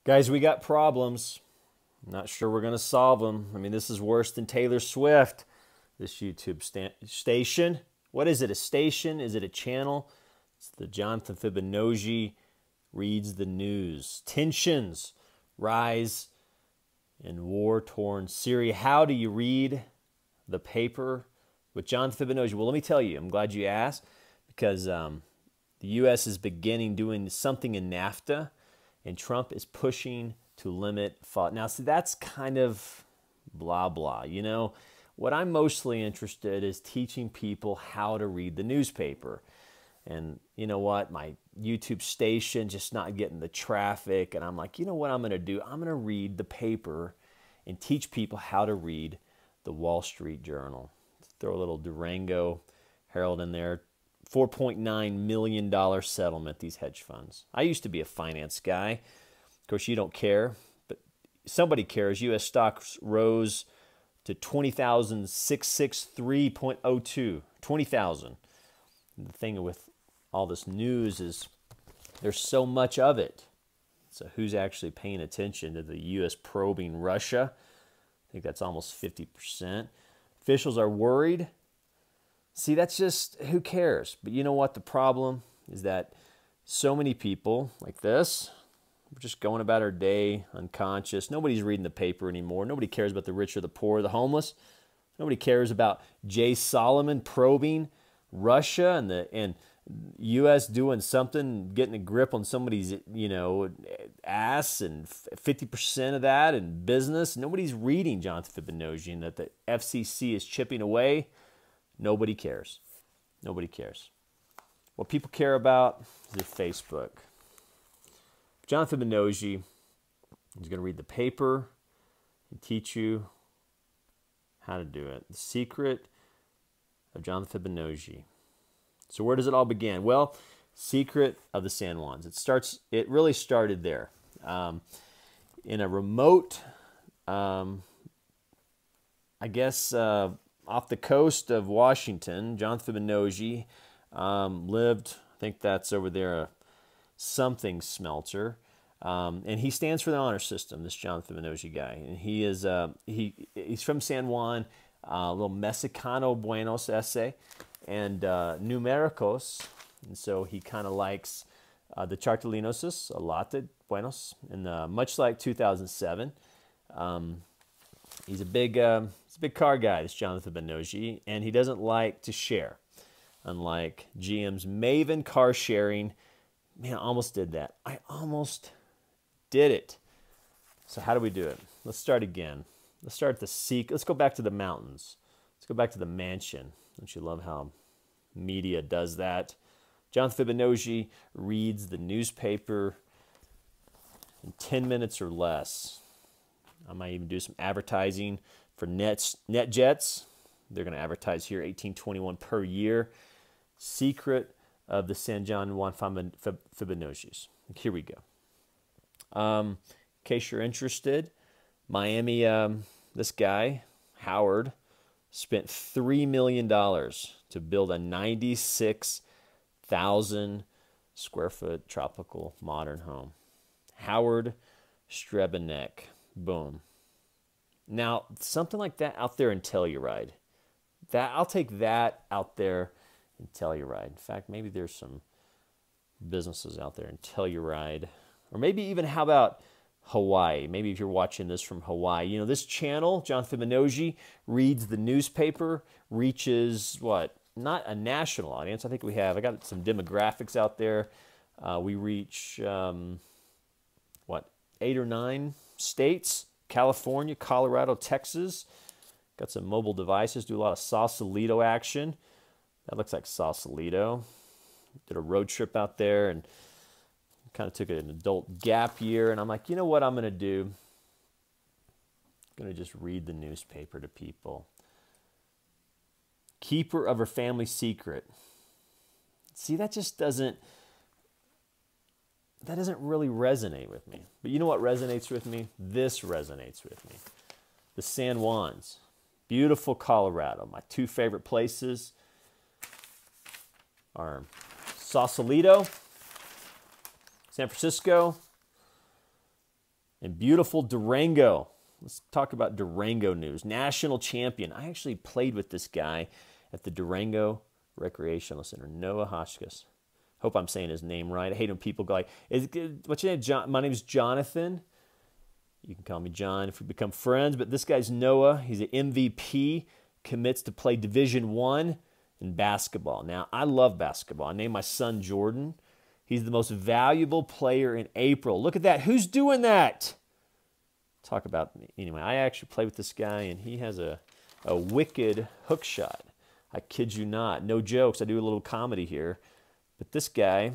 Guys, we got problems. Not sure we're going to solve them. I mean, this is worse than Taylor Swift, this YouTube station. What is it, a station? Is it a channel? It's the Jonathan Fibonojji reads the news. Tensions rise in war-torn Syria. How do you read the paper with Jonathan Fibonojji? Well, let me tell you, I'm glad you asked, because the U.S. is beginning doing something in NAFTA, and Trump is pushing to limit FOD. Now, see, that's kind of blah, blah. You know, what I'm mostly interested in is teaching people how to read the newspaper. And you know what? My YouTube station just not getting the traffic. And I'm like, you know what I'm going to do? I'm going to read the paper and teach people how to read the Wall Street Journal. Throw a little Durango Herald in there. $4.9 million settlement, these hedge funds. I used to be a finance guy. Of course, you don't care, but somebody cares. U.S. stocks rose to 20,663.02. 20,000. The thing with all this news is there's so much of it. So who's actually paying attention to the U.S. probing Russia? I think that's almost 50%. Officials are worried. See, that's just, who cares? But you know what? The problem is that so many people like this, we're just going about our day unconscious. Nobody's reading the paper anymore. Nobody cares about the rich or the poor, the homeless. Nobody cares about Jay Solomon probing Russia and the U.S. doing something, getting a grip on somebody's, you know, ass, and 50% of that in business. Nobody's reading Jonathan Fibonojji, and that the FCC is chipping away. Nobody cares. Nobody cares. What people care about is their Facebook. Jonathan Fibonojji is going to read the paper and teach you how to do it. The secret of Jonathan Fibonojji. So where does it all begin? Well, secret of the San Juans. It really started there. In a remote, I guess, off the coast of Washington, Jonathan Fibonojji lived, I think that's over there, a something smelter. And he stands for the honor system, this Jonathan Fibonojji guy. And he is he's from San Juan, a little Mexicano Buenos essay, and numericos. And so he kind of likes the Chartolinosis a lot, the Buenos. And much like 2007, he's a big car guy, this Jonathan Fibonojji, and he doesn't like to share. Unlike GM's Maven car sharing, man, I almost did that. I almost did it. So how do we do it? Let's start again. Let's start the Let's go back to the mountains. Let's go back to the mansion. Don't you love how media does that? Jonathan Fibonojji reads the newspaper in 10 minutes or less. I might even do some advertising for NetJets. They're going to advertise here $18.21 per year. Secret of the San Juan Fibonacci's. Here we go. In case you're interested, Miami, this guy, Howard, spent $3 million to build a 96,000 square foot tropical modern home. Howard Strebenek. Boom. Now, something like that out there in Telluride. I'll take that out there in Telluride. In fact, maybe there's some businesses out there in Telluride. Or maybe even, how about Hawaii? Maybe if you're watching this from Hawaii. You know, this channel, Jonathan Fibonojji, reads the newspaper, reaches, what? Not a national audience. I got some demographics out there. We reach, 8 or 9 states. California, Colorado, Texas. Got some mobile devices, do a lot of Sausalito action. That looks like Sausalito. Did a road trip out there and kind of took an adult gap year. And I'm like, you know what I'm going to do? I'm going to just read the newspaper to people. Keeper of her family secret. See, that doesn't really resonate with me. But you know what resonates with me? This resonates with me. The San Juans. Beautiful Colorado. My 2 favorite places are Sausalito, San Francisco, And beautiful Durango. Let's talk about Durango news. National champion. I actually played with this guy at the Durango Recreational Center, Noah Hotchkiss. Hope I'm saying his name right. I hate when people go like, what's your name? John? My name is Jonathan. You can call me John if we become friends. But this guy's Noah. He's an MVP. Commits to play Division I in basketball. Now, I love basketball. I named my son Jordan. He's the most valuable player in April. Look at that. Who's doing that? Talk about me. Anyway, I actually played with this guy, and he has a wicked hook shot. I kid you not. No jokes. I do a little comedy here. But this guy,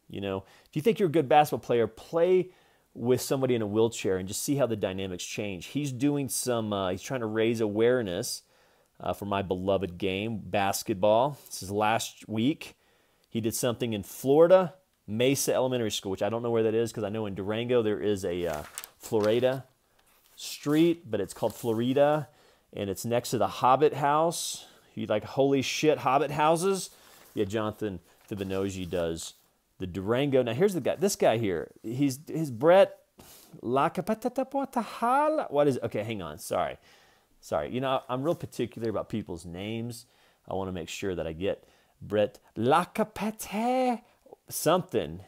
you know, if you think you're a good basketball player, play with somebody in a wheelchair and just see how the dynamics change. He's doing some, he's trying to raise awareness for my beloved game, basketball. This is last week. He did something in Florida, Mesa Elementary School, which I don't know where that is because I know in Durango there is a Florida street, but it's called Florida, and it's next to the Hobbit house. You like holy shit Hobbit houses? Yeah, Jonathan Fibonojji does the Durango. Now here's the guy. This guy here. He's Brett Lacapatapotahal. What is it? Okay, hang on. Sorry. You know, I'm real particular about people's names. I want to make sure that I get Brett Lacapate something.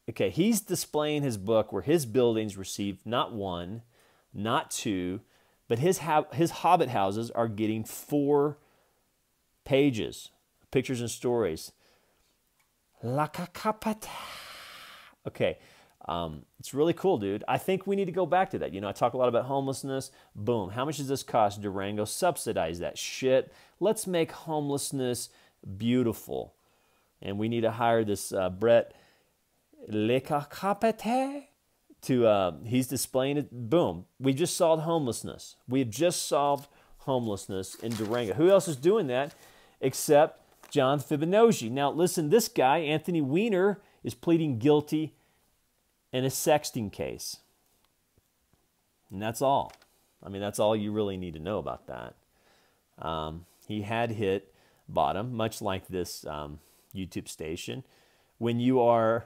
Okay, he's displaying his book where his buildings received not one, not two, but his Hobbit houses are getting 4 pages, pictures and stories. Okay, it's really cool, dude. I think we need to go back to that. You know, I talk a lot about homelessness. Boom. How much does this cost, Durango? Subsidize that shit. Let's make homelessness beautiful. And we need to hire this Brett Lekakapete to, he's displaying it. Boom. We just solved homelessness. We have just solved homelessness in Durango. Who else is doing that except John Fibonojji? Now, listen, this guy, Anthony Weiner, is pleading guilty in a sexting case. And that's all. I mean, that's all you really need to know about that. He had hit bottom, much like this YouTube station. When you are,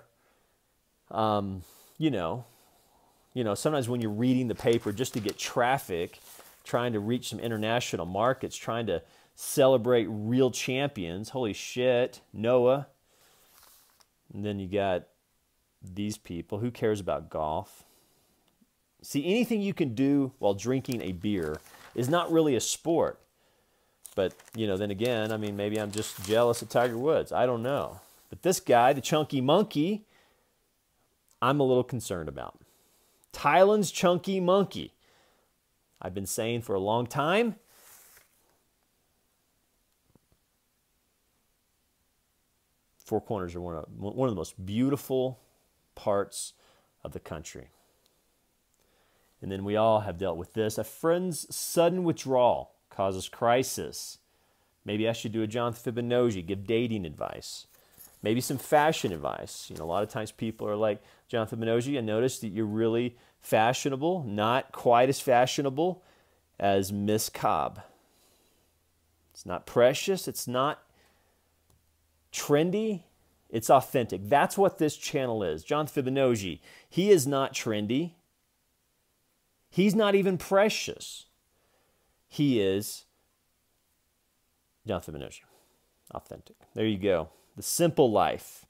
you know, sometimes when you're reading the paper just to get traffic, trying to reach some international markets, trying to celebrate real champions. Holy shit, Noah. And then you got these people. Who cares about golf? See, anything you can do while drinking a beer is not really a sport. But, you know, then again, I mean, maybe I'm just jealous of Tiger Woods. I don't know. But this guy, the Chunky Monkey, I'm a little concerned about. Thailand's Chunky Monkey. I've been saying for a long time, Four Corners are one of the most beautiful parts of the country. And then we all have dealt with this. A friend's sudden withdrawal causes crisis. Maybe I should do a John Fibonojji, give dating advice. Maybe some fashion advice. You know, a lot of times people are like, John Fibonojji, I noticed that you're really fashionable, not quite as fashionable as Miss Cobb. It's not precious. It's not trendy. It's authentic. That's what this channel is. John Fibonojji, he is not trendy. He's not even precious. He is John Fibonojji, authentic. There you go. The simple life.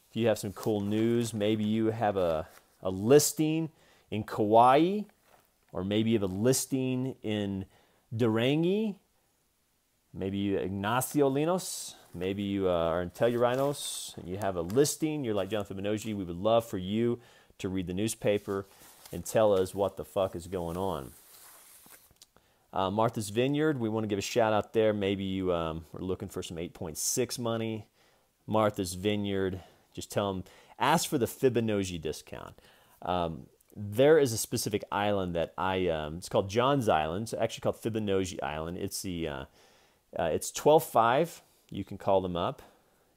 If you have some cool news, maybe you have a listing in Kauai, or maybe you have a listing in Durango, maybe you Ignacio Linos, maybe you are in Tellurinos, and you have a listing, you're like John Fibonojji, we would love for you to read the newspaper and tell us what the fuck is going on. Martha's Vineyard, we want to give a shout out there. Maybe you are looking for some 8.6 money. Martha's Vineyard, just tell them, ask for the Fibonacci discount. There is a specific island that it's called John's Island. It's actually called Fibonacci Island. It's it's 12.5. You can call them up.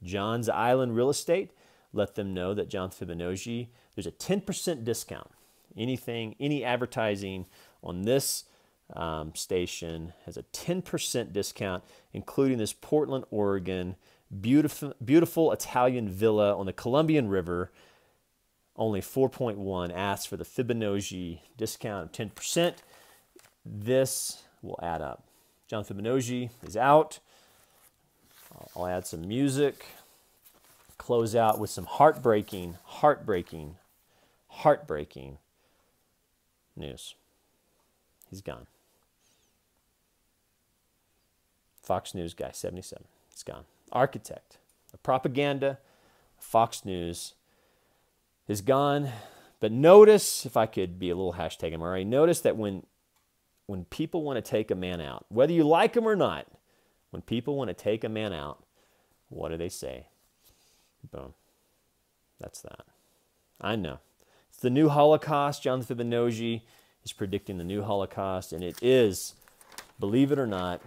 John's Island Real Estate. Let them know that John Fibonacci, there's a 10% discount. Anything, any advertising on this station has a 10% discount, including this Portland, Oregon, beautiful Italian villa on the Columbian River. only 4.1 asks for the Fibonacci discount of 10%. This will add up. John Fibonacci is out. I'll add some music. Close out with some heartbreaking news. He's gone. Fox News guy, 77. He's gone. Architect of propaganda, Fox News is gone. But notice, if I could be a little hashtag MRA, notice that when people want to take a man out, whether you like him or not, when people want to take a man out, what do they say? Boom. That's that. I know. It's the new Holocaust. John Fibonacci is predicting the new Holocaust, and it is, believe it or not,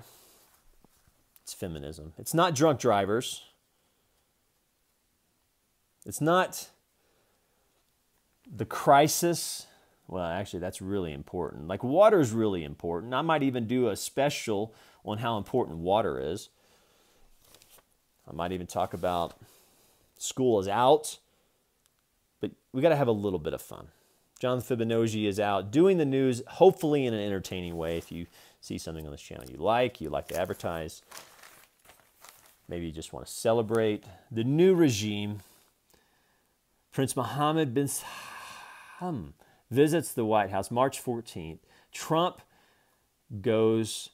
it's feminism. It's not drunk drivers. It's not the crisis. Well, actually, that's really important. Like, water is really important. I might even do a special on how important water is. I might even talk about school is out, but we got to have a little bit of fun. John Fibonacci is out doing the news, hopefully in an entertaining way. If you see something on this channel you like to advertise, maybe you just want to celebrate the new regime. Prince Mohammed bin Salman visits the White House March 14th. Trump goes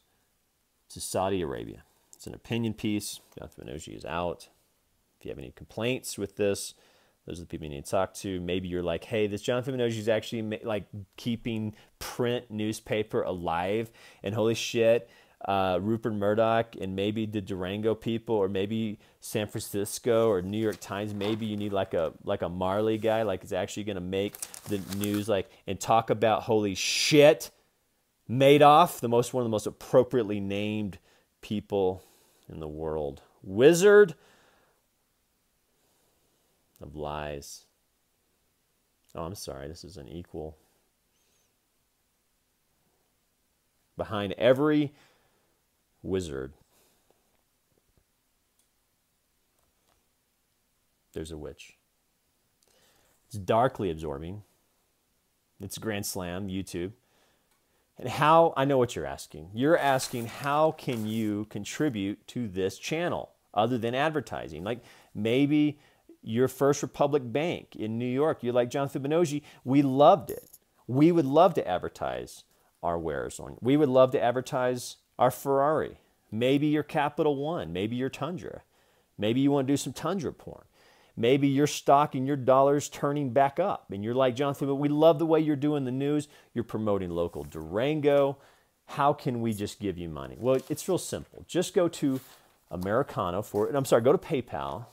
to Saudi Arabia. It's an opinion piece. John Fibonacci is out. If you have any complaints with this, those are the people you need to talk to. Maybe you're like, hey, this John Fibonacci is actually like keeping print newspaper alive. And holy shit, Rupert Murdoch and maybe the Durango people, or maybe San Francisco or New York Times, maybe you need like a Marley guy, like it's actually going to make the news, like, and talk about holy shit, Madoff, one of the most appropriately named people in the world. Wizard of lies. Oh, I'm sorry, this is unequal. Behind every wizard, there's a witch. It's darkly absorbing. It's Grand Slam, YouTube. And how, I know what you're asking. You're asking, how can you contribute to this channel other than advertising? Like maybe your First Republic Bank in New York, you're like John Fibonacci, we loved it. We would love to advertise our wares on. We would love to advertise our Ferrari. Maybe your Capital One. Maybe your Tundra. Maybe you want to do some Tundra porn. Maybe your stock and your dollar's turning back up. And you're like, John Fibonacci, we love the way you're doing the news. You're promoting local Durango. How can we just give you money? Well, it's real simple. Just go to go to PayPal.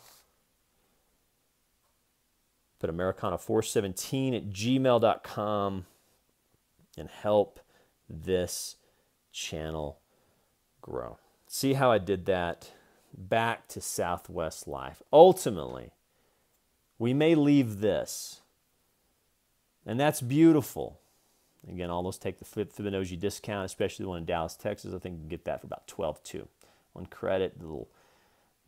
Put Americana417@gmail.com and help this channel grow. See how I did that? Back to Southwest Life. Ultimately, we may leave this, and that's beautiful. Again, all those take the Fibonacci discount, especially the one in Dallas, Texas. I think you can get that for about $12.2 on credit. A little,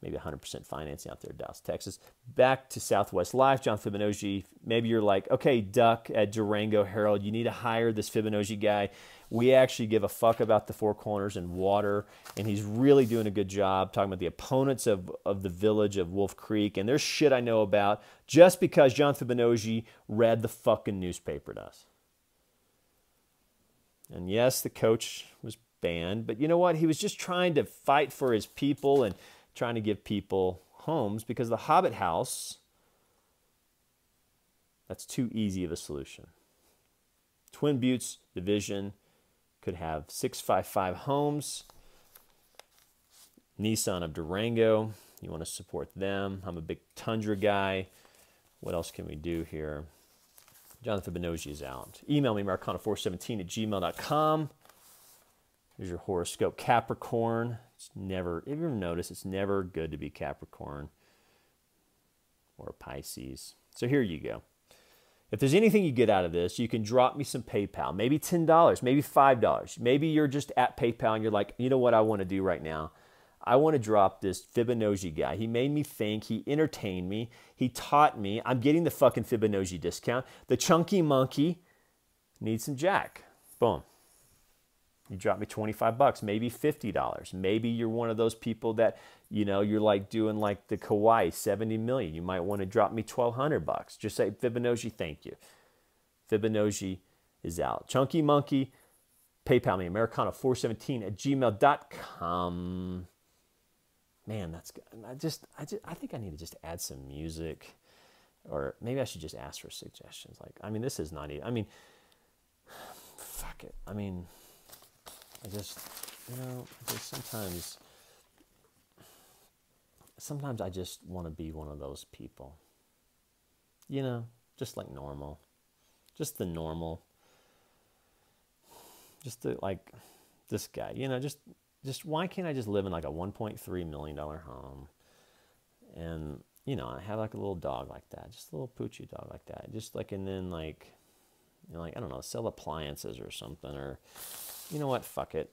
maybe 100% financing out there in Dallas, Texas. Back to Southwest Life, John Fibonacci. Maybe you're like, okay, Duck at Durango Herald, you need to hire this Fibonacci guy. We actually give a fuck about the Four Corners and water, and he's really doing a good job talking about the opponents of the village of Wolf Creek, and there's shit I know about just because John Fibonacci read the fucking newspaper to us. And yes, the coach was banned, but you know what? He was just trying to fight for his people and trying to give people homes, because the Hobbit house, that's too easy of a solution. Twin Buttes division could have 655 homes. Nissan of Durango, you want to support them. I'm a big Tundra guy. What else can we do here? Jonathan Fibonacci is out. Email me, Americana417@gmail.com. Here's your horoscope. Capricorn. It's never, if you ever notice, it's never good to be Capricorn or Pisces. So here you go. If there's anything you get out of this, you can drop me some PayPal, maybe $10, maybe $5. Maybe you're just at PayPal and you're like, you know what I want to do right now? I want to drop this Fibonacci guy. He made me think. He entertained me. He taught me. I'm getting the fucking Fibonacci discount. The chunky monkey needs some jack. Boom. You drop me 25 bucks, maybe $50. Maybe you're one of those people that, you know, you're like doing like the Kauai 70 million. You might want to drop me 1,200 bucks. Just say, Fibonacci, thank you. Fibonacci is out. Chunky monkey, PayPal me, Americana417@gmail.com. Man, that's good. I think I need to just add some music, or maybe I should just ask for suggestions. Like, I mean, this is not even, I mean, fuck it. I mean, I just, you know, sometimes I just want to be one of those people, you know, just like normal, just the normal, just the, like this guy, you know, just why can't I just live in like a $1.3 million home, and, you know, I have like a little dog like that, just a little poochy dog like that, just like, and then like, you know, like, I don't know, sell appliances or something, or, you know what, fuck it,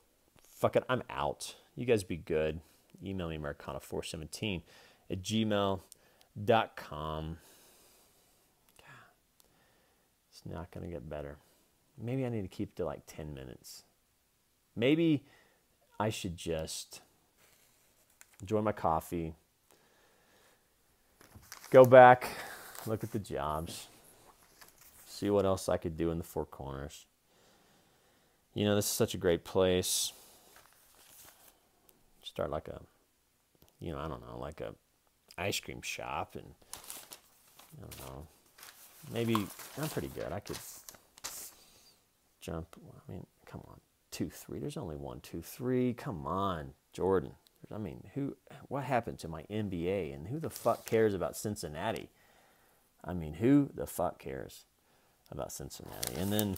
I'm out. You guys be good. Email me, Americana417@gmail.com. It's not going to get better. Maybe I need to keep to like 10 minutes. Maybe I should just enjoy my coffee, go back, look at the jobs, see what else I could do in the Four Corners. You know, this is such a great place. Start like a, you know, I don't know, like a ice cream shop, and I don't know, maybe I'm pretty good. I could jump. I mean, come on, 2, 3. There's only 1, 2, 3. Come on, Jordan. I mean, what happened to my NBA, and who the fuck cares about Cincinnati? I mean, who the fuck cares about Cincinnati? And then,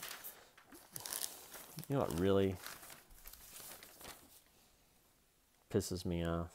you know what really pisses me off?